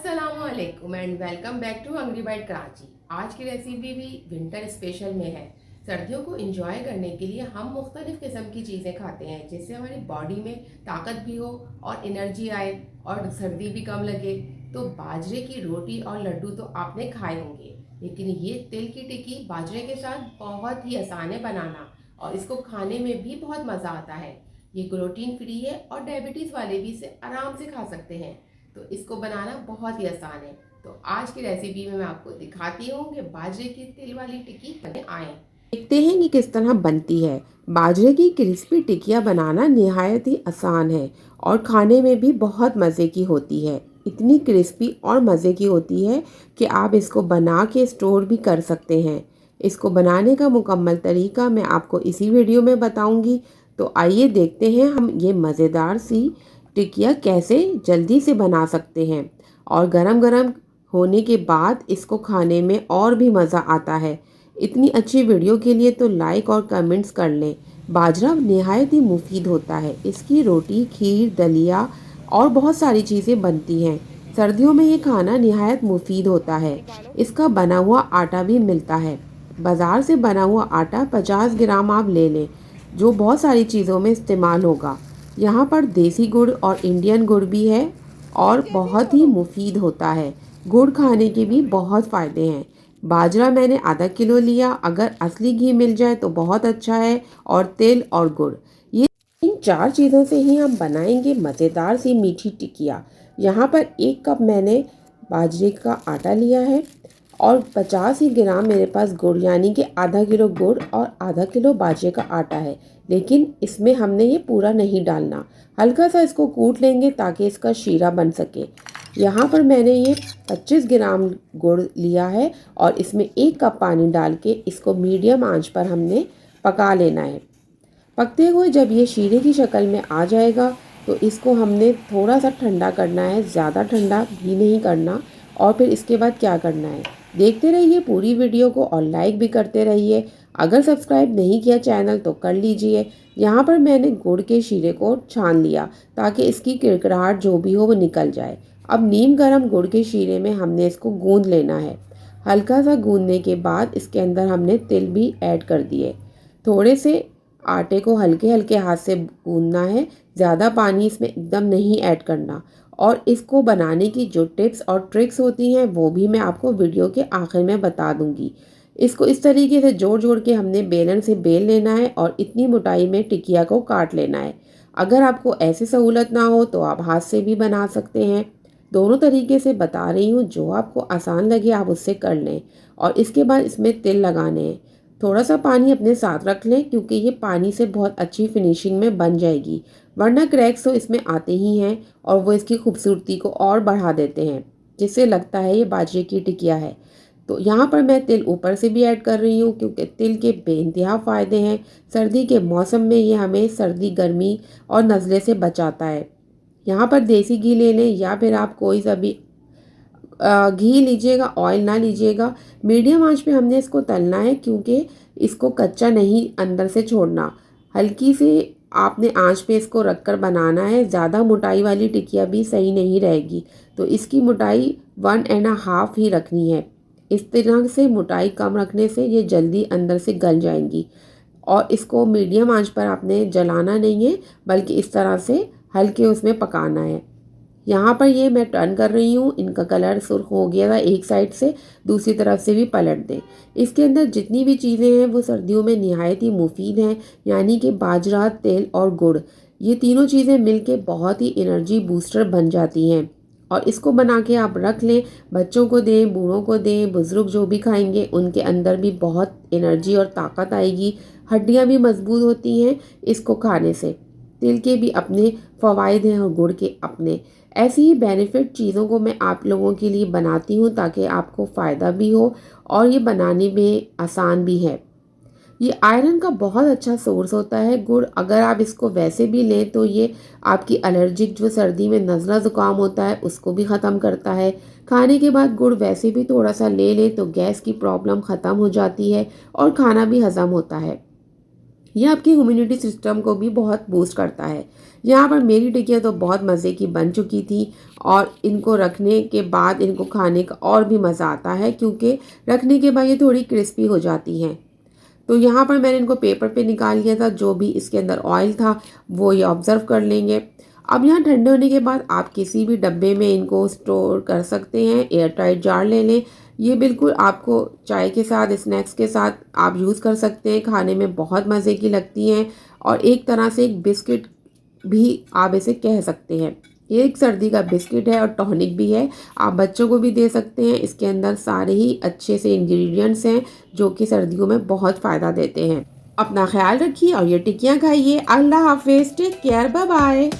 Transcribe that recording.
अस्सलामुअलैकुम and welcome back to Hungry Bite Karachi. आज की रेसिपी भी विंटर स्पेशल में है। सर्दियों को एंजॉय करने के लिए हम मुख्तलिफ किस्म की चीज़ें खाते हैं जिससे हमारी बॉडी में ताकत भी हो और एनर्जी आए और सर्दी भी कम लगे। तो बाजरे की रोटी और लड्डू तो आपने खाए होंगे, लेकिन ये तिल की टिक्की बाजरे के साथ बहुत ही आसान है बनाना और इसको खाने में भी बहुत मज़ा आता है। ये ग्लूटीन फ्री है और डायबिटीज़ वाले भी इसे आराम से खा सकते हैं। तो इसको बनाना बहुत ही आसान है। तो आज की रेसिपी में मैं आपको दिखाती हूँ कि बाजरे की तिल वाली टिक्की कैसे आए। देखते हैं कि किस तरह बनती है। बाजरे की क्रिस्पी टिकिया बनाना निहायत ही आसान है और खाने में भी बहुत मज़े की होती है। इतनी क्रिस्पी और मज़े की होती है कि आप इसको बना के स्टोर भी कर सकते हैं। इसको बनाने का मुकम्मल तरीका मैं आपको इसी वीडियो में बताऊंगी। तो आइए देखते हैं हम ये मज़ेदार सी टिकिया कैसे जल्दी से बना सकते हैं और गरम गरम होने के बाद इसको खाने में और भी मज़ा आता है। इतनी अच्छी वीडियो के लिए तो लाइक और कमेंट्स कर लें। बाजरा निहायत ही मुफीद होता है। इसकी रोटी, खीर, दलिया और बहुत सारी चीज़ें बनती हैं। सर्दियों में ये खाना निहायत मुफीद होता है। इसका बना हुआ आटा भी मिलता है। बाज़ार से बना हुआ आटा 50 ग्राम आप ले लें, जो बहुत सारी चीज़ों में इस्तेमाल होगा। यहाँ पर देसी गुड़ और इंडियन गुड़ भी है और बहुत ही मुफीद होता है। गुड़ खाने के भी बहुत फ़ायदे हैं। बाजरा मैंने आधा किलो लिया, अगर असली घी मिल जाए तो बहुत अच्छा है, और तिल और गुड़, ये इन चार चीज़ों से ही हम बनाएंगे मज़ेदार सी मीठी टिकिया। यहाँ पर 1 कप मैंने बाजरे का आटा लिया है और 50 ही ग्राम मेरे पास गुड़, यानी कि आधा किलो गुड़ और आधा किलो बाजरे का आटा है। लेकिन इसमें हमने ये पूरा नहीं डालना, हल्का सा इसको कूट लेंगे ताकि इसका शीरा बन सके। यहाँ पर मैंने ये 25 ग्राम गुड़ लिया है और इसमें 1 कप पानी डाल के इसको मीडियम आंच पर हमने पका लेना है। पकते हुए जब ये शीरे की शक्ल में आ जाएगा तो इसको हमने थोड़ा सा ठंडा करना है, ज़्यादा ठंडा भी नहीं करना। और फिर इसके बाद क्या करना है, देखते रहिए पूरी वीडियो को और लाइक भी करते रहिए। अगर सब्सक्राइब नहीं किया चैनल तो कर लीजिए। यहाँ पर मैंने गुड़ के शीरे को छान लिया ताकि इसकी किरकिराहट जो भी हो वो निकल जाए। अब नीम गर्म गुड़ के शीरे में हमने इसको गूंद लेना है। हल्का सा गूंदने के बाद इसके अंदर हमने तिल भी ऐड कर दिए। थोड़े से आटे को हल्के हल्के हाथ से गूंदना है, ज़्यादा पानी इसमें एकदम नहीं ऐड करना। और इसको बनाने की जो टिप्स और ट्रिक्स होती हैं वो भी मैं आपको वीडियो के आखिर में बता दूंगी। इसको इस तरीके से जोड़ जोड़ के हमने बेलन से बेल लेना है और इतनी मोटाई में टिकिया को काट लेना है। अगर आपको ऐसी सहूलत ना हो तो आप हाथ से भी बना सकते हैं। दोनों तरीके से बता रही हूँ, जो आपको आसान लगे आप उससे कर लें। और इसके बाद इसमें तिल लगाने हैं। थोड़ा सा पानी अपने साथ रख लें क्योंकि ये पानी से बहुत अच्छी फिनिशिंग में बन जाएगी, वरना क्रैक्स तो इसमें आते ही हैं और वो इसकी खूबसूरती को और बढ़ा देते हैं, जिससे लगता है ये बाजरे की टिकिया है। तो यहाँ पर मैं तिल ऊपर से भी ऐड कर रही हूँ क्योंकि तिल के बेइंतहा फ़ायदे हैं। सर्दी के मौसम में ये हमें सर्दी, गर्मी और नज़ले से बचाता है। यहाँ पर देसी घी ले लें या फिर आप कोई सा भी घी लीजिएगा, ऑयल ना लीजिएगा। मीडियम आंच पे हमने इसको तलना है क्योंकि इसको कच्चा नहीं अंदर से छोड़ना। हल्की सी आपने आंच पे इसको रखकर बनाना है। ज़्यादा मोटाई वाली टिकिया भी सही नहीं रहेगी, तो इसकी मोटाई 1.5 ही रखनी है। इस तरह से मोटाई कम रखने से ये जल्दी अंदर से गल जाएंगी। और इसको मीडियम आंच पर आपने जलाना नहीं है, बल्कि इस तरह से हल्के उसमें पकाना है। यहाँ पर ये मैं टर्न कर रही हूँ, इनका कलर सुर्ख हो गया था एक साइड से, दूसरी तरफ से भी पलट दें। इसके अंदर जितनी भी चीज़ें हैं वो सर्दियों में निहायत ही मुफीद हैं, यानी कि बाजरा, तेल और गुड़, ये तीनों चीज़ें मिलके बहुत ही एनर्जी बूस्टर बन जाती हैं। और इसको बना के आप रख लें, बच्चों को दें, बूढ़ों को दें, बुज़ुर्ग जो भी खाएंगे उनके अंदर भी बहुत एनर्जी और ताकत आएगी। हड्डियाँ भी मजबूत होती हैं इसको खाने से। तिल के भी अपने फ़वाइद हैं और गुड़ के अपने। ऐसी ही बेनिफिट चीज़ों को मैं आप लोगों के लिए बनाती हूँ ताकि आपको फ़ायदा भी हो और ये बनाने में आसान भी है। ये आयरन का बहुत अच्छा सोर्स होता है गुड़। अगर आप इसको वैसे भी लें तो ये आपकी एलर्जिक जो सर्दी में नज़ला ज़ुकाम होता है उसको भी ख़त्म करता है। खाने के बाद गुड़ वैसे भी थोड़ा सा ले लें तो गैस की प्रॉब्लम ख़त्म हो जाती है और खाना भी हज़म होता है। ये आपकी इम्यूनिटी सिस्टम को भी बहुत बूस्ट करता है। यहाँ पर मेरी टिकिया तो बहुत मज़े की बन चुकी थी और इनको रखने के बाद इनको खाने का और भी मज़ा आता है, क्योंकि रखने के बाद ये थोड़ी क्रिस्पी हो जाती हैं। तो यहाँ पर मैंने इनको पेपर पे निकाल लिया था, जो भी इसके अंदर ऑयल था वो ये ऑब्ज़र्व कर लेंगे। अब यहाँ ठंडे होने के बाद आप किसी भी डब्बे में इनको स्टोर कर सकते हैं, एयर टाइट जार ले लें। ये बिल्कुल आपको चाय के साथ, स्नैक्स के साथ आप यूज़ कर सकते हैं, खाने में बहुत मज़े की लगती हैं और एक तरह से एक बिस्किट भी आप इसे कह सकते हैं। ये एक सर्दी का बिस्किट है और टॉनिक भी है, आप बच्चों को भी दे सकते हैं। इसके अंदर सारे ही अच्छे से इंग्रेडिएंट्स हैं जो कि सर्दियों में बहुत फ़ायदा देते हैं। अपना ख्याल रखिए और ये टिक्कियाँ खाइए। अल्लाह हाफिज़, टेक केयर, बाय बाय।